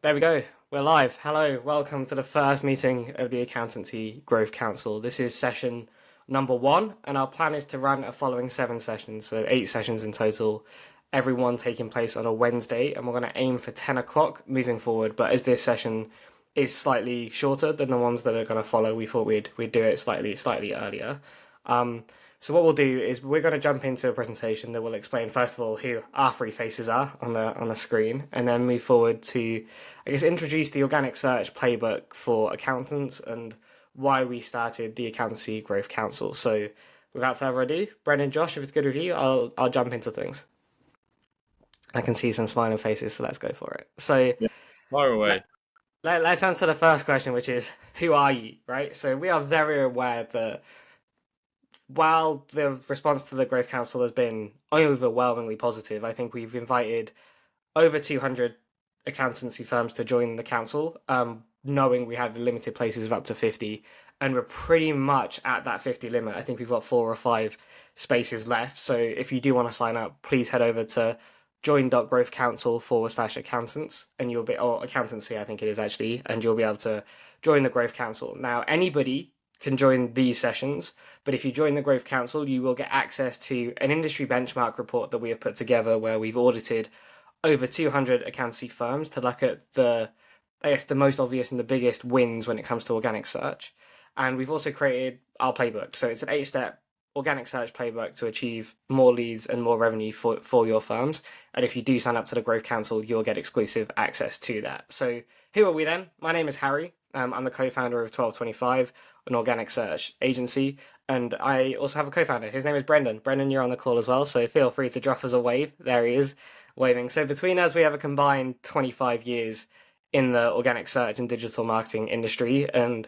There we go. We're live. Hello, welcome to the first meeting of the Accountancy Growth Council. This is session number one, and our plan is to run a following 7 sessions, so 8 sessions in total, every one taking place on a Wednesday, and we're going to aim for 10 o'clock moving forward. But as this session is slightly shorter than the ones that are going to follow, we thought we'd do it slightly earlier. Um, so what we'll do is we're going to jump into a presentation that will explain first of all who our three faces are on the screen, and then move forward to, I guess, introduce the organic search playbook for accountants and why we started the Accountancy Growth Council. So without further ado, Brendan, Josh, if it's good with you, I'll jump into things. I can see some smiling faces, so let's go for it. So Yeah, far let, away. let's answer the first question, which is who are you, right? So we are very aware that while the response to the Growth Council has been overwhelmingly positive, I think we've invited over 200 accountancy firms to join the council, knowing we had limited places of up to 50, and we're pretty much at that 50 limit. I think we've got 4 or 5 spaces left. So if you do want to sign up, please head over to join.growthcouncil/accountants, and you'll be, or accountancy, I think it is actually, and you'll be able to join the Growth Council. Now, anybody can join these sessions, but if you join the Growth Council, you will get access to an industry benchmark report that we have put together where we've audited over 200 accountancy firms to look at I guess, the most obvious and the biggest wins when it comes to organic search. And we've also created our playbook. So it's an 8 step organic search playbook to achieve more leads and more revenue for your firms. And if you do sign up to the Growth Council, you'll get exclusive access to that. So who are we then? My name is Harry. I'm the co-founder of 1225, an organic search agency. And I also have a co-founder. His name is Brendan. Brendan, you're on the call as well. So feel free to drop us a wave. There he is, waving. So between us, we have a combined 25 years in the organic search and digital marketing industry. And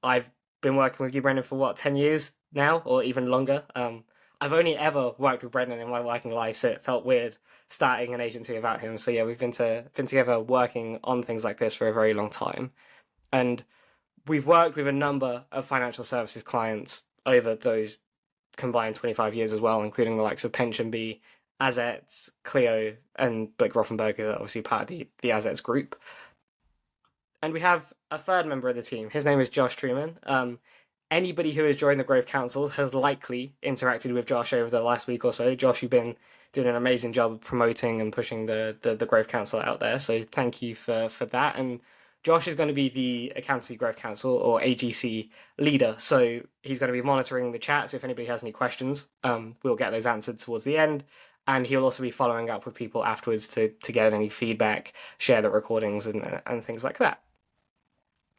I've been working with you, Brendan, for what, 10 years now, or even longer. I've only ever worked with Brendan in my working life, so it felt weird starting an agency without him. So yeah, we've been together working on things like this for a very long time, and we've worked with a number of financial services clients over those combined 25 years as well, including the likes of PensionBee, Assets, Clio, and Blake Rothenberg, are obviously part of the Assets group. And we have a third member of the team. His name is Josh Truman. Anybody who has joined the Growth Council has likely interacted with Josh over the last week or so. Josh, you've been doing an amazing job of promoting and pushing the Growth Council out there. So thank you for that. And Josh is going to be the Accountancy Growth Council, or AGC, leader. So he's going to be monitoring the chat. So if anybody has any questions, we'll get those answered towards the end. And he'll also be following up with people afterwards to get any feedback, share the recordings, and things like that.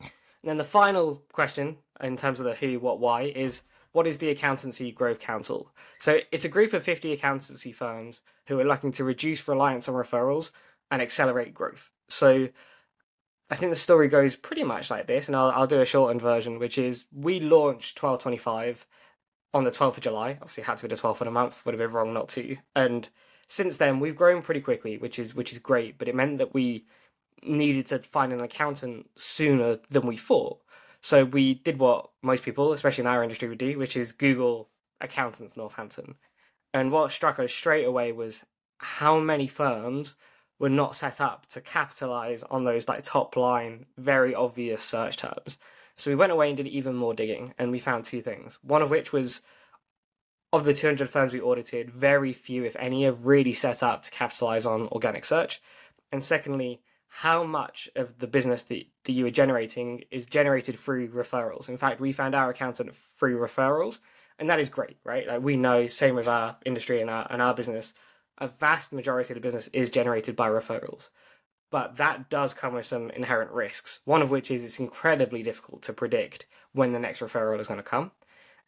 And then the final question, in terms of the who, what, why, is what is the Accountancy Growth Council? So it's a group of 50 accountancy firms who are looking to reduce reliance on referrals and accelerate growth. So I think the story goes pretty much like this, and I'll do a shortened version, which is we launched 1225 on the 12th of July. Obviously, it had to be the 12th of the month, would have been wrong not to. And since then, we've grown pretty quickly, which is great, but it meant that we needed to find an accountant sooner than we thought. So we did what most people, especially in our industry, would do, which is Google accountants Northampton. And what struck us straight away was how many firms were not set up to capitalize on those like top line, very obvious search terms. So we went away and did even more digging, and we found 2 things. One of which was, of the 200 firms we audited, very few, if any, have really set up to capitalize on organic search. And secondly, how much of the business that you are generating is generated through referrals. In fact, we found our accountant through referrals, and that is great, right? Like, we know, same with our industry and our business, a vast majority of the business is generated by referrals. But that does come with some inherent risks, one of which is it's incredibly difficult to predict when the next referral is going to come.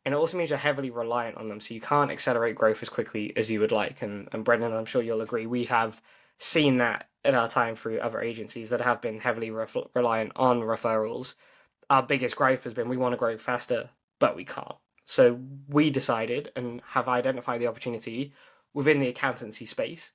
And it also means you're heavily reliant on them, so you can't accelerate growth as quickly as you would like. And Brendan, I'm sure you'll agree, we have seen that in our time through other agencies that have been heavily reliant on referrals. Our biggest gripe has been we want to grow faster, but we can't. So we decided and have identified the opportunity within the accountancy space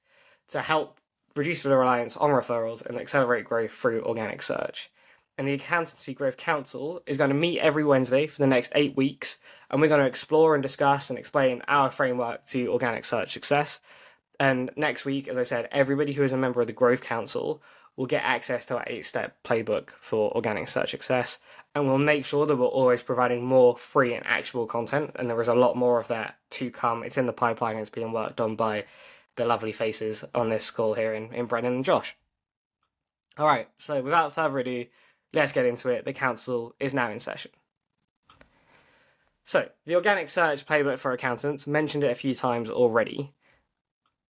to help reduce the reliance on referrals and accelerate growth through organic search. And the Accountancy Growth Council is going to meet every Wednesday for the next 8 weeks, and we're going to explore and discuss and explain our framework to organic search success. And next week, as I said, everybody who is a member of the Growth Council will get access to our 8-step playbook for organic search success, and we'll make sure that we're always providing more free and actionable content, and there is a lot more of that to come. It's in the pipeline, it's being worked on by the lovely faces on this call here in Brennan and Josh. All right, so without further ado, let's get into it. The council is now in session. So, the organic search playbook for accountants, mentioned it a few times already,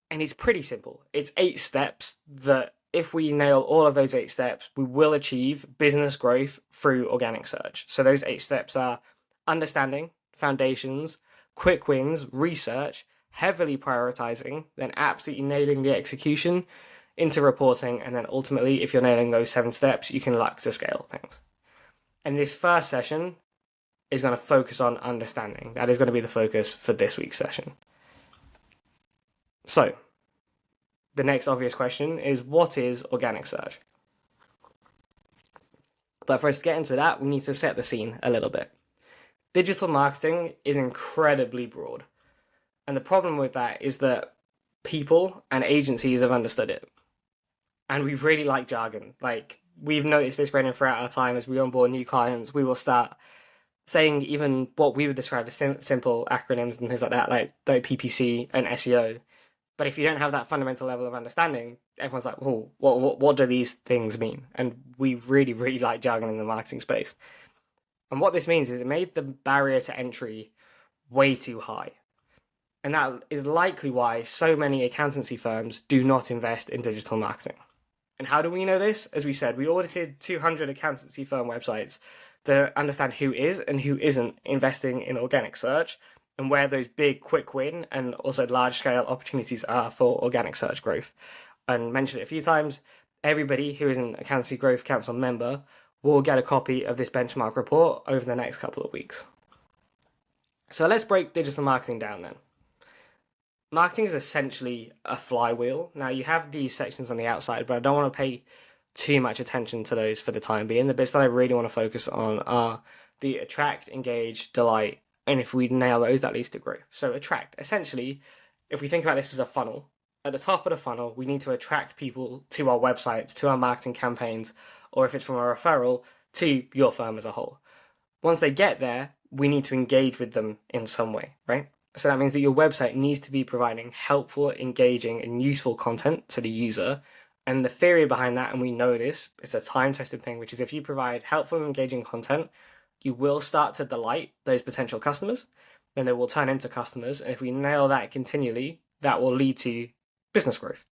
and it's pretty simple. It's 8 steps that if we nail all of those 8 steps, we will achieve business growth through organic search. So those 8 steps are understanding, foundations, quick wins, research, heavily prioritizing, then absolutely nailing the execution, into reporting, and then ultimately, if you're nailing those 7 steps, you can luck to scale things. And this first session is going to focus on understanding. That is going to be the focus for this week's session. So, the next obvious question is, what is organic search? But for us to get into that, we need to set the scene a little bit. Digital marketing is incredibly broad. And the problem with that is that people and agencies have understood it. And we really like jargon. Like, we've noticed this, Brendan, throughout our time as we onboard new clients, we will start saying even what we would describe as simple acronyms and things like that, like PPC and SEO. But if you don't have that fundamental level of understanding, everyone's like, oh, what do these things mean? And we really, really like jargon in the marketing space. And what this means is it made the barrier to entry way too high. And that is likely why so many accountancy firms do not invest in digital marketing. And how do we know this? As we said, we audited 200 accountancy firm websites to understand who is and who isn't investing in organic search, and where those big quick win and also large scale opportunities are for organic search growth. And mentioned it a few times, everybody who is an Accountancy Growth Council member will get a copy of this benchmark report over the next couple of weeks. So let's break digital marketing down then. Marketing is essentially a flywheel. Now, you have these sections on the outside, but I don't want to pay too much attention to those for the time being. The bits that I really want to focus on are the attract, engage, delight, and if we nail those, that leads to growth. So attract, essentially, if we think about this as a funnel, at the top of the funnel, we need to attract people to our websites, to our marketing campaigns, or if it's from a referral, to your firm as a whole. Once they get there, we need to engage with them in some way, right? So that means that your website needs to be providing helpful, engaging, and useful content to the user. And the theory behind that, and we know this, it's a time-tested thing, which is if you provide helpful and engaging content, you will start to delight those potential customers, then they will turn into customers. And if we nail that continually, that will lead to business growth.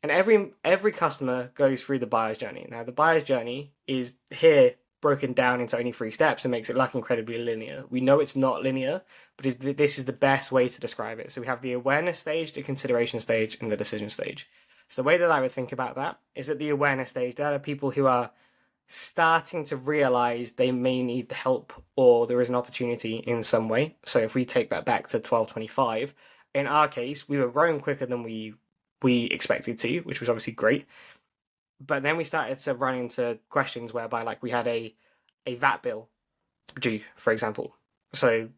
And every customer goes through the buyer's journey. Now, the buyer's journey is here broken down into only 3 steps and makes it look incredibly linear. We know it's not linear, but this is the best way to describe it. So we have the awareness stage, the consideration stage, and the decision stage. So the way that I would think about that is at the awareness stage, there are people who are starting to realize they may need help or there is an opportunity in some way. So if we take that back to 1225, in our case, we were growing quicker than we expected to, which was obviously great. But then we started to run into questions whereby, like, we had a VAT bill due, for example. So,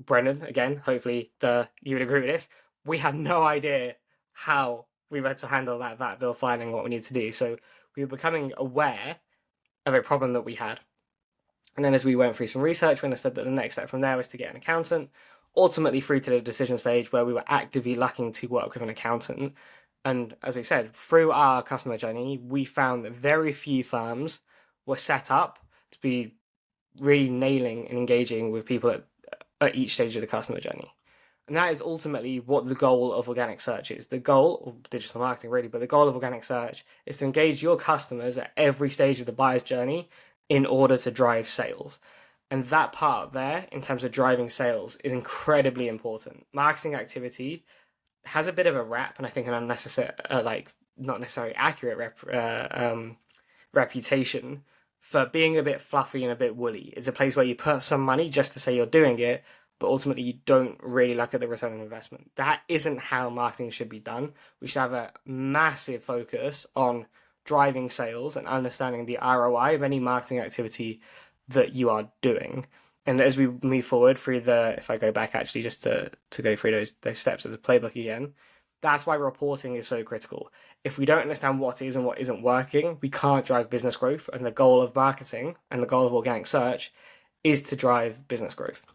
Brendan, again, hopefully you would agree with this. We had no idea how we were to handle that VAT bill filing, what we need to do. So we were becoming aware of a problem that we had. And then as we went through some research, we understood that the next step from there was to get an accountant, ultimately through to the decision stage where we were actively looking to work with an accountant. And as I said, through our customer journey, we found that very few firms were set up to be really nailing and engaging with people at each stage of the customer journey. And that is ultimately what the goal of organic search is. The goal of digital marketing, really, but the goal of organic search is to engage your customers at every stage of the buyer's journey in order to drive sales. And that part there, in terms of driving sales, is incredibly important. Marketing activity has a bit of a rap, and I think an unnecessary, not necessarily accurate reputation for being a bit fluffy and a bit woolly. It's a place where you put some money just to say you're doing it, but ultimately you don't really look at the return on investment. That isn't how marketing should be done. We should have a massive focus on driving sales and understanding the ROI of any marketing activity that you are doing. And as we move forward through if I go back actually just to go through those steps of the playbook again, That's why reporting is so critical. If we don't understand what is and what isn't working, we can't drive business growth. And the goal of marketing and the goal of organic search is to drive business growth.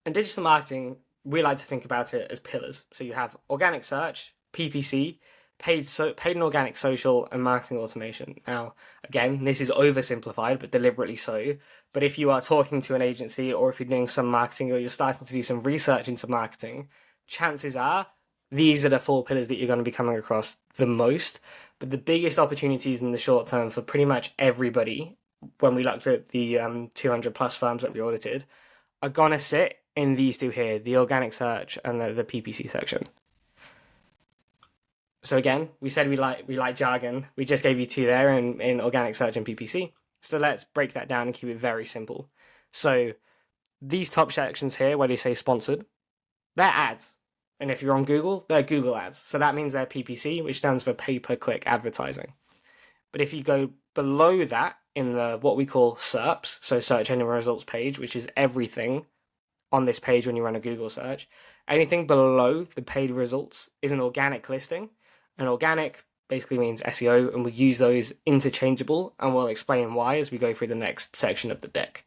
And digital marketing, we like to think about it as pillars. So you have organic search, PPC, paid and organic social, and marketing automation. Now, again, this is oversimplified, but deliberately so. But if you are talking to an agency, or if you're doing some marketing, or you're starting to do some research into marketing, chances are these are the 4 pillars that you're going to be coming across the most. But the biggest opportunities in the short term for pretty much everybody, when we looked at the 200 plus firms that we audited, are going to sit in these 2 here, the organic search and the PPC section. So again, we said we like jargon. We just gave you 2 there in organic search and PPC. So let's break that down and keep it very simple. So these top sections here, where they say sponsored, they're ads. And if you're on Google, they're Google ads. So that means they're PPC, which stands for pay-per-click advertising. But if you go below that in the what we call SERPs, so search engine results page, which is everything on this page when you run a Google search, anything below the paid results is an organic listing. And organic basically means SEO, and we use those interchangeable, and we'll explain why as we go through the next section of the deck.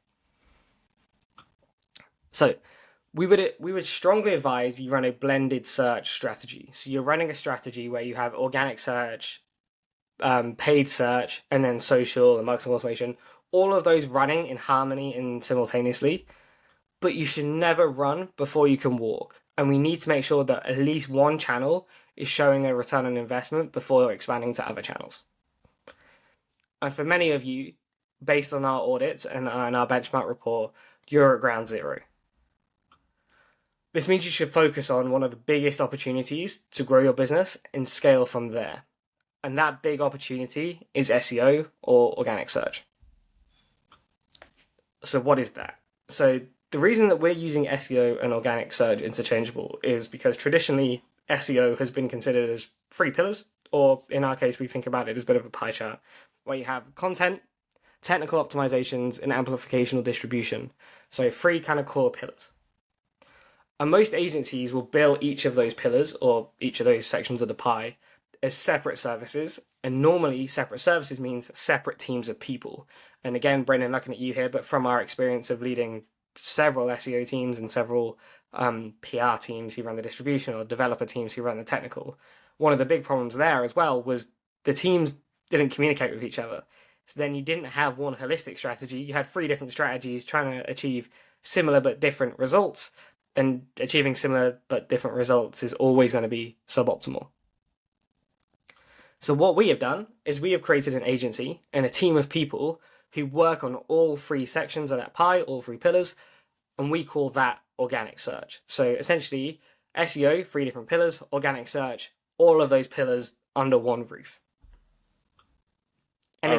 So we would strongly advise you run a blended search strategy. So you're running a strategy where you have organic search, paid search, and then social and marketing automation, all of those running in harmony and simultaneously. But you should never run before you can walk. And we need to make sure that at least one channel is showing a return on investment before expanding to other channels. And for many of you, based on our audits and our benchmark report, you're at ground zero. This means you should focus on one of the biggest opportunities to grow your business and scale from there. And that big opportunity is SEO or organic search. So what is that? So the reason that we're using SEO and organic search interchangeable is because traditionally SEO has been considered as 3 pillars, or in our case, we think about it as a bit of a pie chart, where you have content, technical optimizations, and amplification or distribution. So 3 kind of core pillars. And most agencies will bill each of those pillars or each of those sections of the pie as separate services. And normally separate services means separate teams of people. And again, Brendan, looking at you here, but from our experience of leading several SEO teams and several PR teams who run the distribution, or developer teams who run the technical, one of the big problems there as well was the teams didn't communicate with each other. So then you didn't have one holistic strategy. You had 3 different strategies trying to achieve similar but different results. And achieving similar but different results is always going to be suboptimal. So what we have done is we have created an agency and a team of people who work on all 3 sections of that pie, all 3 pillars, and we call that organic search. So essentially, SEO, 3 different pillars, organic search, all of those pillars under one roof. And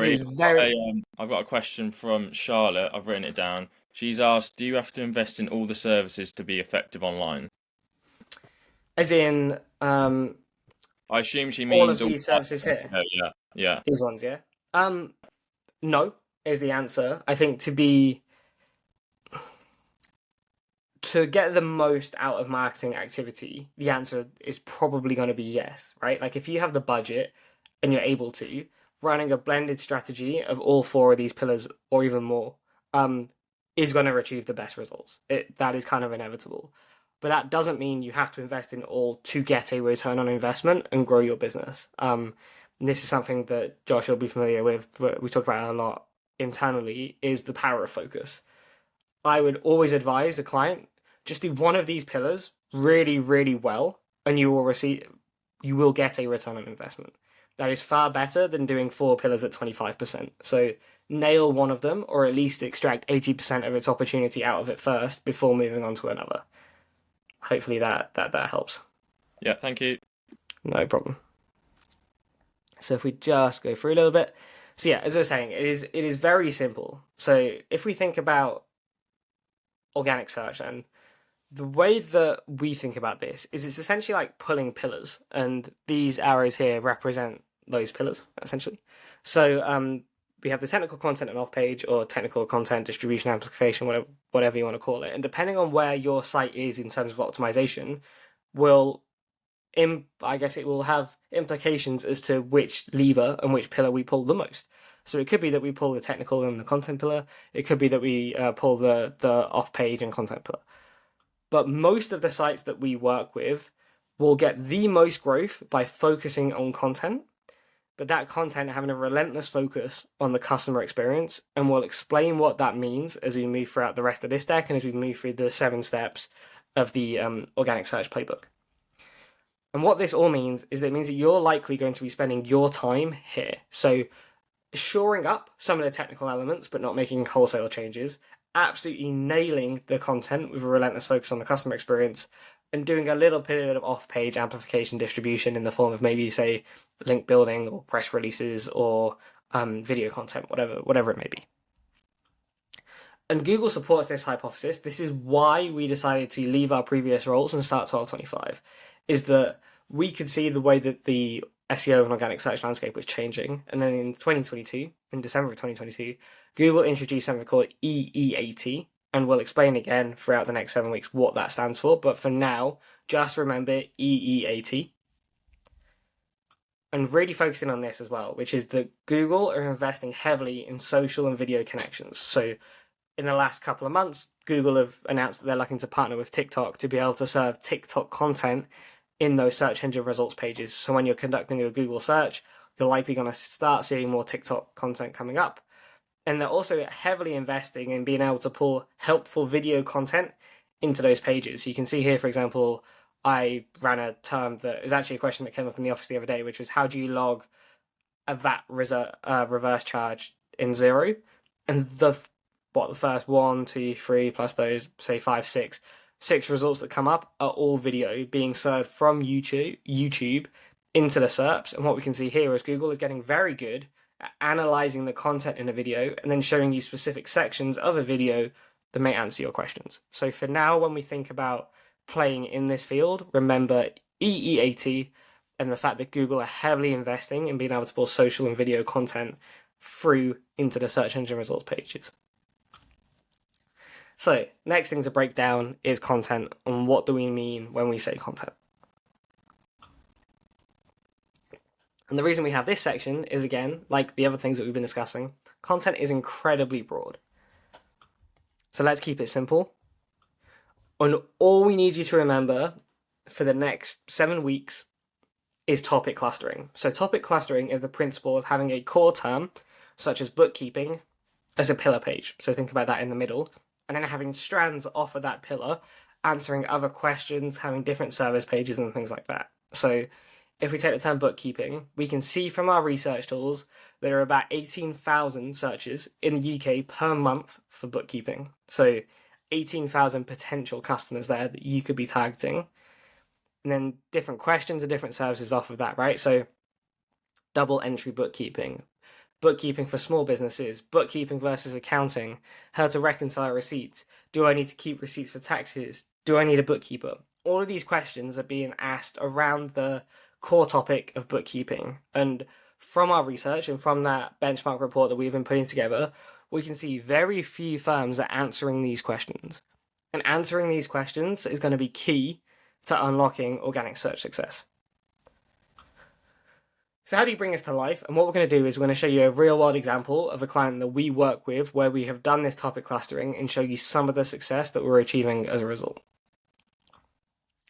I've got a question from Charlotte. I've written it down. She's asked, do you have to invest in all the services to be effective online? As in, I assume she means all of these services here. Yeah. These ones, yeah. No is the answer. I think to get the most out of marketing activity, the answer is probably going to be yes, right? Like if you have the budget and you're able to, running a blended strategy of all 4 of these pillars or even more, is going to achieve the best results. That is kind of inevitable. But that doesn't mean you have to invest in all to get a return on investment and grow your business. This is something that Josh will be familiar with, but we talk about it a lot internally, is the power of focus. I would always advise a client, just do one of these pillars really, really well, and you will get a return on investment. That is far better than doing 4 pillars at 25%. So nail one of them, or at least extract 80% of its opportunity out of it first before moving on to another. Hopefully that helps. Yeah, thank you. No problem. So if we just go through a little bit. So yeah, as I was saying, it is very simple. So if we think about organic search, and the way that we think about this is it's essentially like pulling pillars, and these arrows here represent those pillars, essentially. So we have the technical content and off-page, or technical content, distribution, amplification, whatever you want to call it. And depending on where your site is in terms of optimization, will I guess it will have implications as to which lever and which pillar we pull the most. So it could be that we pull the technical and the content pillar. It could be that we pull the off-page and content pillar. But most of the sites that we work with will get the most growth by focusing on content, but that content having a relentless focus on the customer experience. And we'll explain what that means as we move throughout the rest of this deck and as we move through the 7 steps of the organic search playbook. And what this all means is that it means that you're likely going to be spending your time here. So shoring up some of the technical elements, but not making wholesale changes, absolutely nailing the content with a relentless focus on the customer experience, and doing a little bit of off-page amplification distribution in the form of maybe, say, link building or press releases or video content, whatever it may be. And Google supports this hypothesis. This is why we decided to leave our previous roles and start 1225, is that we could see the way that the SEO and organic search landscape was changing. And then in 2022, in December of 2022, Google introduced something called EEAT, and we'll explain again throughout the next 7 weeks what that stands for. But for now, just remember EEAT. And really focusing on this as well, which is that Google are investing heavily in social and video connections. So in the last couple of months, Google have announced that they're looking to partner with TikTok to be able to serve TikTok content in those search engine results pages. So when you're conducting your Google search, you're likely going to start seeing more TikTok content coming up. And they're also heavily investing in being able to pull helpful video content into those pages. So you can see here, for example, I ran a term that is actually a question that came up in the office the other day, which was how do you log a VAT reverse charge in Xero? And the first 1, 2, 3 plus those, say 5, 6 results that come up are all video being served from YouTube into the SERPs. And what we can see here is Google is getting very good at analyzing the content in a video and then showing you specific sections of a video that may answer your questions. So for now, when we think about playing in this field, remember EEAT and the fact that Google are heavily investing in being able to pull social and video content through into the search engine results pages. So next thing to break down is content, and what do we mean when we say content? And the reason we have this section is, again, like the other things that we've been discussing, content is incredibly broad. So let's keep it simple. And all we need you to remember for the next 7 weeks is topic clustering. So topic clustering is the principle of having a core term, such as bookkeeping, as a pillar page. So think about that in the middle. And then having strands off of that pillar, answering other questions, having different service pages and things like that. So if we take the term bookkeeping, we can see from our research tools that there are about 18,000 searches in the UK per month for bookkeeping. So 18,000 potential customers there that you could be targeting. And then different questions and different services off of that, right? So double entry bookkeeping, bookkeeping for small businesses, bookkeeping versus accounting, how to reconcile receipts, do I need to keep receipts for taxes, do I need a bookkeeper? All of these questions are being asked around the core topic of bookkeeping. And from our research and from that benchmark report that we've been putting together, we can see very few firms are answering these questions. And answering these questions is going to be key to unlocking organic search success. So how do you bring this to life? And what we're going to do is we're going to show you a real world example of a client that we work with where we have done this topic clustering and show you some of the success that we're achieving as a result.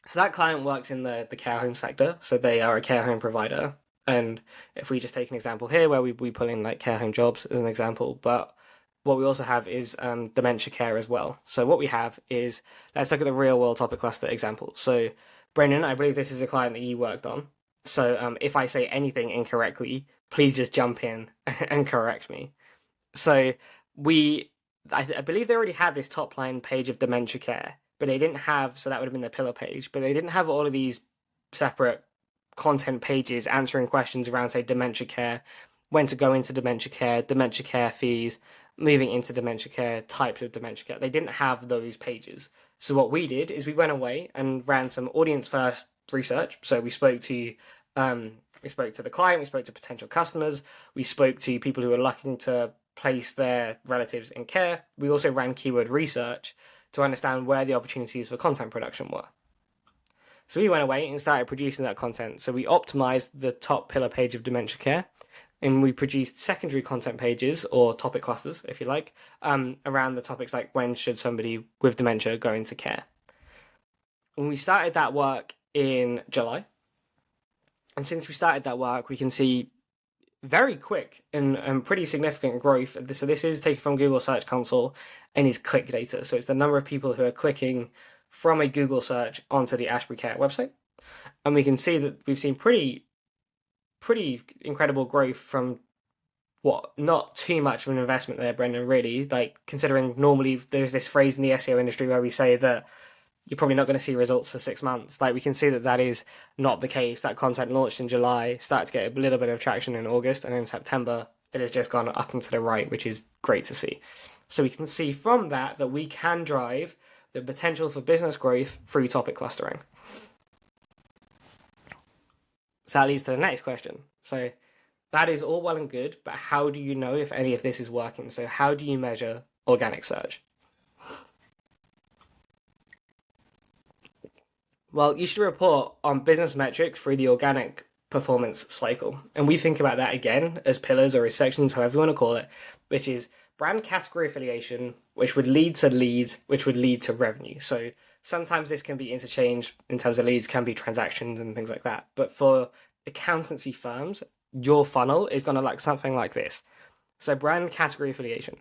So that client works in the care home sector. So they are a care home provider. And if we just take an example here where we pull in like care home jobs as an example, but what we also have is dementia care as well. So what we have is, let's look at the real world topic cluster example. So Brendan, I believe this is a client that you worked on. So if I say anything incorrectly, please just jump in and correct me. So I believe they already had this top line page of dementia care, but they didn't have, so that would have been the pillar page, but they didn't have all of these separate content pages answering questions around, say, dementia care, when to go into dementia care fees, moving into dementia care, types of dementia care. They didn't have those pages. So what we did is we went away and ran some audience first research. So we spoke to the client, we spoke to potential customers, we spoke to people who were looking to place their relatives in care. We also ran keyword research to understand where the opportunities for content production were. So we went away and started producing that content. So we optimized the top pillar page of dementia care, and we produced secondary content pages or topic clusters, if you like, around the topics like when should somebody with dementia go into care. When we started that work in July, and since we started that work, we can see very quick and pretty significant growth. So this is taken from Google Search Console and is click data. So it's the number of people who are clicking from a Google search onto the Ashbury Care website. And we can see that we've seen pretty incredible growth from not too much of an investment there, Brendan, really. Like, considering normally there's this phrase in the SEO industry where we say that you're probably not going to see results for 6 months. Like, we can see that that is not the case. That content launched in July, started to get a little bit of traction in August, and in September it has just gone up and to the right, which is great to see. So we can see from that we can drive the potential for business growth through topic clustering. So that leads to the next question. So that is all well and good, but how do you know if any of this is working? So how do you measure organic search? Well, you should report on business metrics through the organic performance cycle. And we think about that again as pillars or as sections, however you want to call it, which is brand category affiliation, which would lead to leads, which would lead to revenue. So sometimes this can be interchanged in terms of leads, can be transactions and things like that. But for accountancy firms, your funnel is going to look something like this. So brand category affiliation.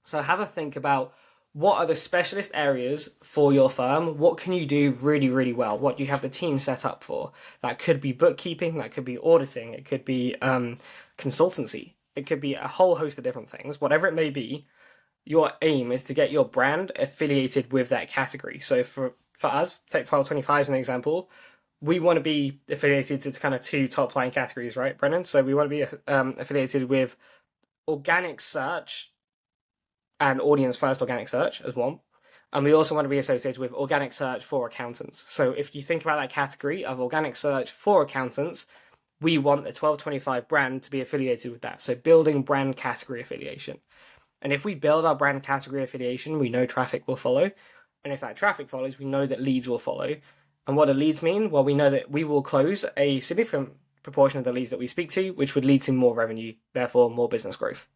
So have a think about what are the specialist areas for your firm? What can you do really, really well? What do you have the team set up for? That could be bookkeeping, that could be auditing, it could be consultancy, it could be a whole host of different things. Whatever it may be, your aim is to get your brand affiliated with that category. So for us, take 1225 as an example, we want to be affiliated to kind of two top line categories, right, Brennan? So we want to be affiliated with organic search and audience first organic search as one. And we also want to be associated with organic search for accountants. So if you think about that category of organic search for accountants, we want the 1225 brand to be affiliated with that. So building brand category affiliation. And if we build our brand category affiliation, we know traffic will follow. And if that traffic follows, we know that leads will follow. And what do leads mean? Well, we know that we will close a significant proportion of the leads that we speak to, which would lead to more revenue, therefore more business growth.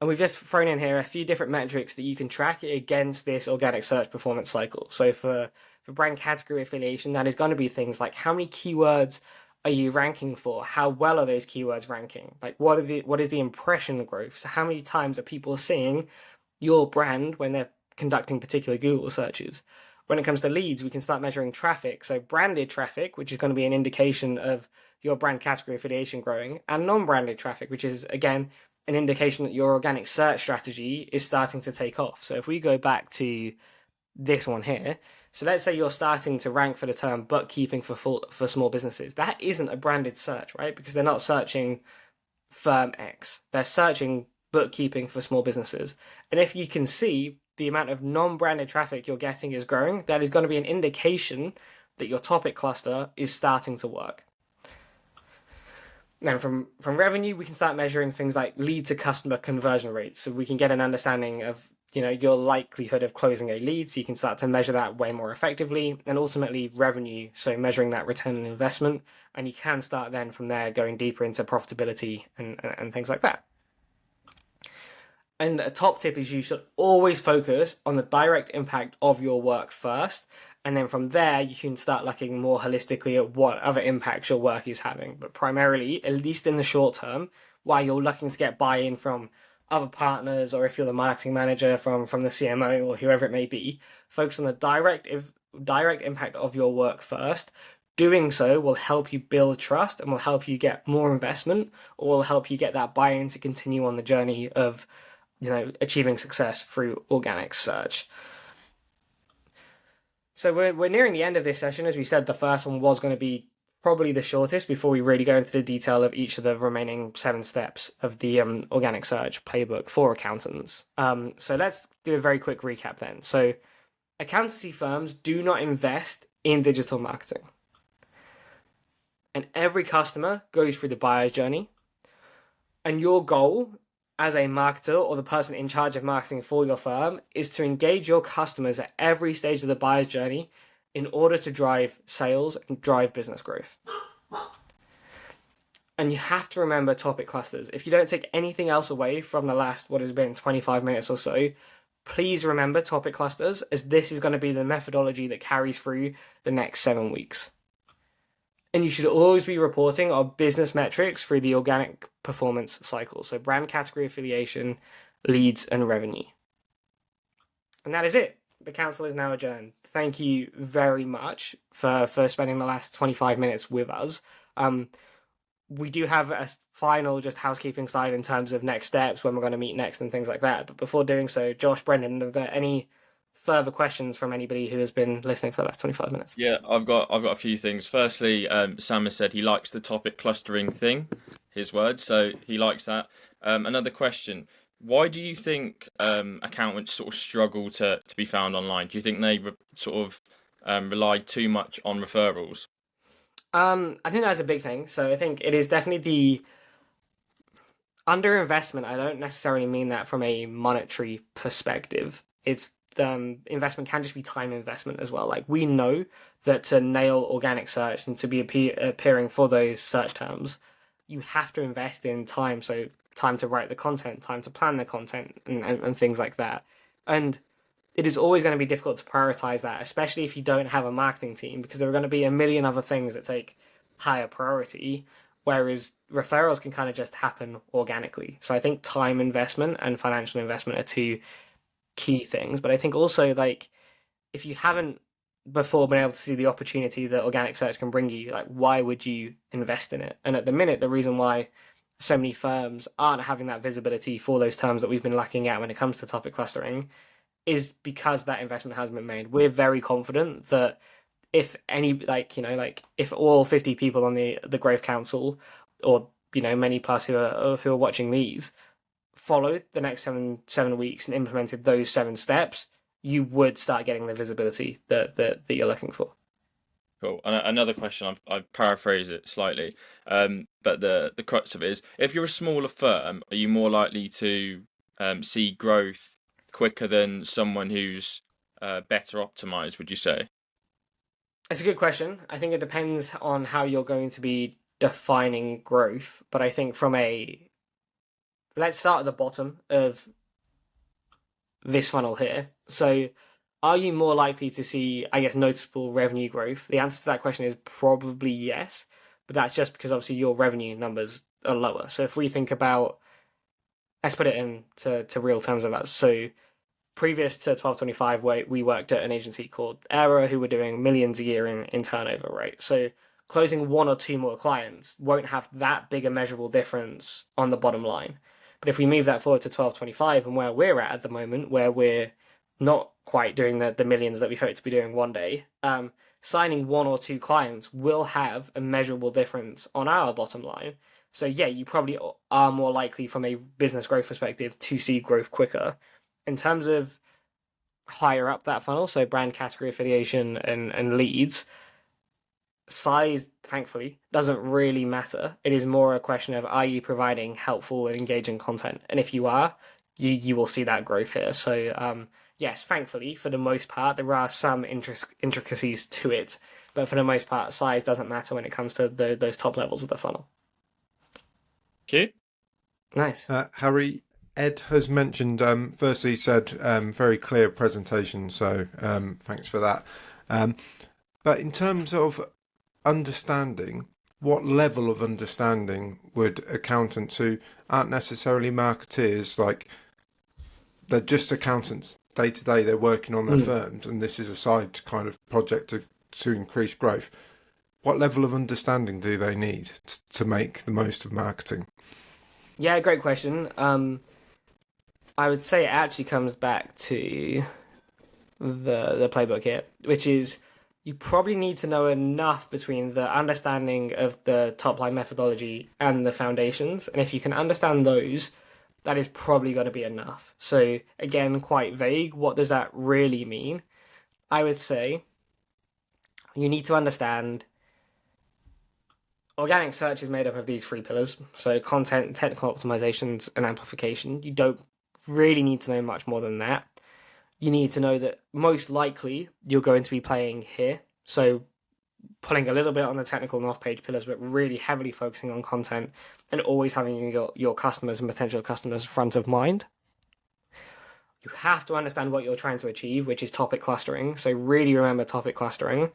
And we've just thrown in here a few different metrics that you can track against this organic search performance cycle. So for brand category affiliation, that is going to be things like how many keywords are you ranking for? How well are those keywords ranking? Like what is the impression growth? So how many times are people seeing your brand when they're conducting particular Google searches? When it comes to leads, we can start measuring traffic. So branded traffic, which is going to be an indication of your brand category affiliation growing, and non-branded traffic, which is, again, an indication that your organic search strategy is starting to take off. So if we go back to this one here, so let's say you're starting to rank for the term bookkeeping for small businesses. That isn't a branded search, right? Because they're not searching firm X. They're searching bookkeeping for small businesses. And if you can see the amount of non-branded traffic you're getting is growing, that is going to be an indication that your topic cluster is starting to work. Then from revenue, we can start measuring things like lead to customer conversion rates. So we can get an understanding of, your likelihood of closing a lead. So you can start to measure that way more effectively, and ultimately revenue. So measuring that return on investment. And you can start then from there going deeper into profitability and things like that. And a top tip is you should always focus on the direct impact of your work first. And then from there, you can start looking more holistically at what other impacts your work is having. But primarily, at least in the short term, while you're looking to get buy-in from other partners, or if you're the marketing manager from the CMO or whoever it may be, focus on the direct impact of your work first. Doing so will help you build trust and will help you get more investment, or will help you get that buy-in to continue on the journey of achieving success through organic search. So we're nearing the end of this session. As we said, the first one was going to be probably the shortest before we really go into the detail of each of the remaining 7 steps of the organic search playbook for accountants. So let's do a very quick recap then. So accountancy firms do not invest in digital marketing. And every customer goes through the buyer's journey. And your goal as a marketer or the person in charge of marketing for your firm is to engage your customers at every stage of the buyer's journey in order to drive sales and drive business growth. And you have to remember topic clusters. If you don't take anything else away from the last, what has been 25 minutes or so, please remember topic clusters, as this is going to be the methodology that carries through the next 7 weeks. And you should always be reporting on business metrics through the organic performance cycle. So brand category affiliation, leads, and revenue. And that is it. The council is now adjourned. Thank you very much for spending the last 25 minutes with us. We do have a final just housekeeping slide in terms of next steps, when we're going to meet next and things like that. But before doing so, Josh, Brendan, are there any further questions from anybody who has been listening for the last 25 minutes? Yeah, I've got a few things. Firstly, Sam has said he likes the topic clustering thing, his words, so he likes that. Another question: why do you think accountants sort of struggle to be found online? Do you think they rely too much on referrals? I think that's a big thing. So I think it is definitely the underinvestment. I don't necessarily mean that from a monetary perspective. It's investment can just be time investment as well. Like, we know that to nail organic search and to be appearing for those search terms, you have to invest in time. So time to write the content, time to plan the content, and things like that. And it is always going to be difficult to prioritize that, especially if you don't have a marketing team, because there are going to be a million other things that take higher priority, whereas referrals can kind of just happen organically. So I think time investment and financial investment are two key things. But I think also, like, if you haven't before been able to see the opportunity that organic search can bring you, like, why would you invest in it? And at the minute, the reason why so many firms aren't having that visibility for those terms that we've been lacking at when it comes to topic clustering is because that investment hasn't been made. We're very confident that if any, if all 50 people on the Growth Council, or many plus who are watching these, followed the next seven weeks and implemented those 7 steps, you would start getting the visibility that you're looking for. Cool. And another question, I paraphrase it slightly, but the crux of it is: if you're a smaller firm, are you more likely to see growth quicker than someone who's better optimized, would you say? It's a good question. I think it depends on how you're going to be defining growth, but I think let's start at the bottom of this funnel here. So, are you more likely to see, I guess, noticeable revenue growth? The answer to that question is probably yes, but that's just because obviously your revenue numbers are lower. So if we think about, let's put it into real terms of that. So previous to 1225, we worked at an agency called Era, who were doing millions a year in turnover, right? So closing 1 or 2 more clients won't have that big a measurable difference on the bottom line. But if we move that forward to 1225 and where we're at the moment, where we're not quite doing the millions that we hope to be doing one day, signing 1 or 2 clients will have a measurable difference on our bottom line. So yeah, you probably are more likely from a business growth perspective to see growth quicker. In terms of higher up that funnel, so brand category affiliation and leads, size, thankfully, doesn't really matter. It is more a question of, are you providing helpful and engaging content? And if you are, you will see that growth here. So yes, thankfully, for the most part, there are some intricacies to it, but for the most part, size doesn't matter when it comes to those top levels of the funnel. Okay. Nice. Harry, Ed has mentioned, firstly said, very clear presentation, so thanks for that. But in terms of understanding, what level of understanding would accountants who aren't necessarily marketeers, like they're just accountants day to day, they're working on their firms, and this is a side kind of project to increase growth, what level of understanding do they need to make the most of marketing? Yeah, great question. I would say it actually comes back to the playbook here, which is, you probably need to know enough between the understanding of the top line methodology and the foundations. And if you can understand those, that is probably going to be enough. So again, quite vague. What does that really mean? I would say you need to understand organic search is made up of these three pillars. So content, technical optimizations, and amplification. You don't really need to know much more than that. You need to know that most likely you're going to be playing here. So pulling a little bit on the technical and off-page pillars, but really heavily focusing on content and always having your customers and potential customers front of mind. You have to understand what you're trying to achieve, which is topic clustering. So really remember topic clustering.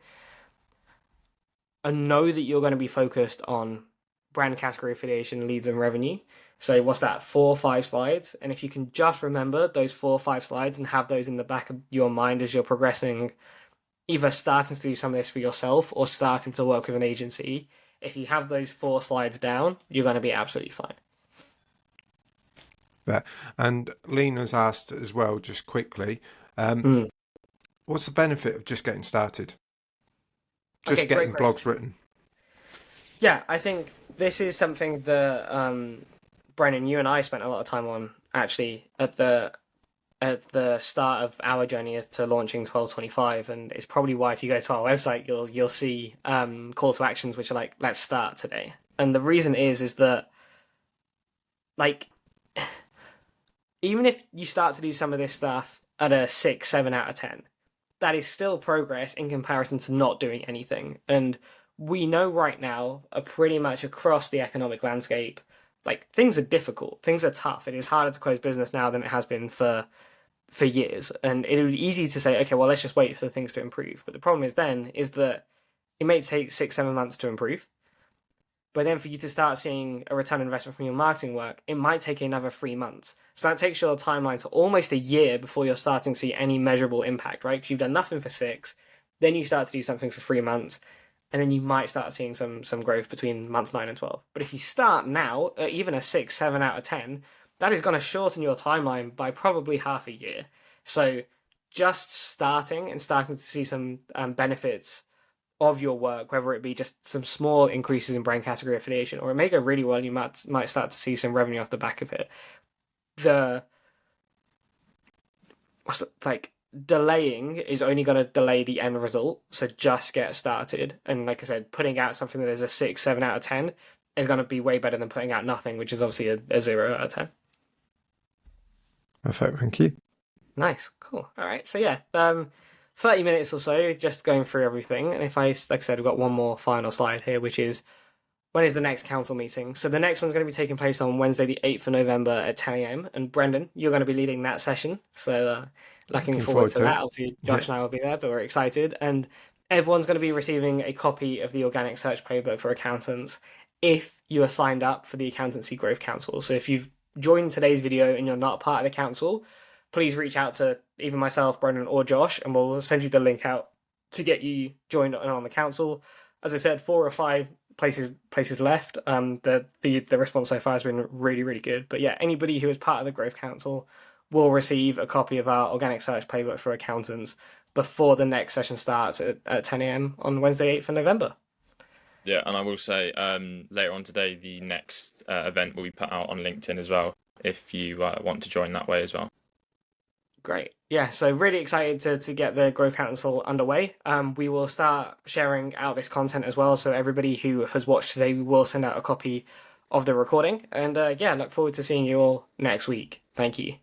And know that you're going to be focused on brand category affiliation, leads, and revenue. So what's that, 4 or 5 slides? And if you can just remember those 4 or 5 slides and have those in the back of your mind as you're progressing, either starting to do some of this for yourself or starting to work with an agency, if you have those 4 slides down, you're going to be absolutely fine. Yeah. And Lena's asked as well, just quickly, what's the benefit of just getting started? Just getting blogs written? Yeah, I think this is something that Brennan, you and I spent a lot of time on actually at the start of our journey to launching 1225, and it's probably why if you go to our website you'll see call to actions which are like, let's start today. And the reason is that, like, even if you start to do some of this stuff at a 6, 7 out of 10, that is still progress in comparison to not doing anything. And we know right now, pretty much across the economic landscape, like, things are difficult, things are tough. It is harder to close business now than it has been for years. And it would be easy to say, okay, well, let's just wait for things to improve. But the problem is that it may take 6, 7 months to improve. But then for you to start seeing a return on investment from your marketing work, it might take another 3 months. So that takes your timeline to almost a year before you're starting to see any measurable impact, right? Because you've done nothing for 6, then you start to do something for 3 months, and then you might start seeing some growth between months 9 and 12. But if you start now at even a 6, 7 out of 10, that is going to shorten your timeline by probably half a year. So just starting to see some benefits of your work, whether it be just some small increases in brand category affiliation, or it may go really well, you might start to see some revenue off the back of it. Delaying is only going to delay the end result, so just get started. And like I said, putting out something that is a 6, 7 out of 10 is going to be way better than putting out nothing, which is obviously a 0 out of 10. Perfect, thank you. Nice, cool. All right, so yeah, 30 minutes or so just going through everything. And if like I said, we've got one more final slide here, which is, when is the next council meeting? So the next one's going to be taking place on Wednesday, the 8th of November at 10 a.m. And Brendan, you're going to be leading that session. So looking forward to that. Obviously, Josh and I will be there, but we're excited. And everyone's going to be receiving a copy of the Organic Search Playbook for Accountants if you are signed up for the Accountancy Growth Council. So if you've joined today's video and you're not part of the council, please reach out to either myself, Brendan, or Josh, and we'll send you the link out to get you joined on the council. As I said, 4 or 5 places left. The response so far has been really, really good. But yeah, anybody who is part of the Growth Council will receive a copy of our Organic Search Playbook for Accountants before the next session starts at 10 a.m. on Wednesday, 8th of November. Yeah, and I will say later on today, the next event will be put out on LinkedIn as well, if you want to join that way as well. Great. Yeah, so really excited to get the Growth Council underway. We will start sharing out this content as well, so everybody who has watched today, we will send out a copy of the recording. And yeah, look forward to seeing you all next week. Thank you.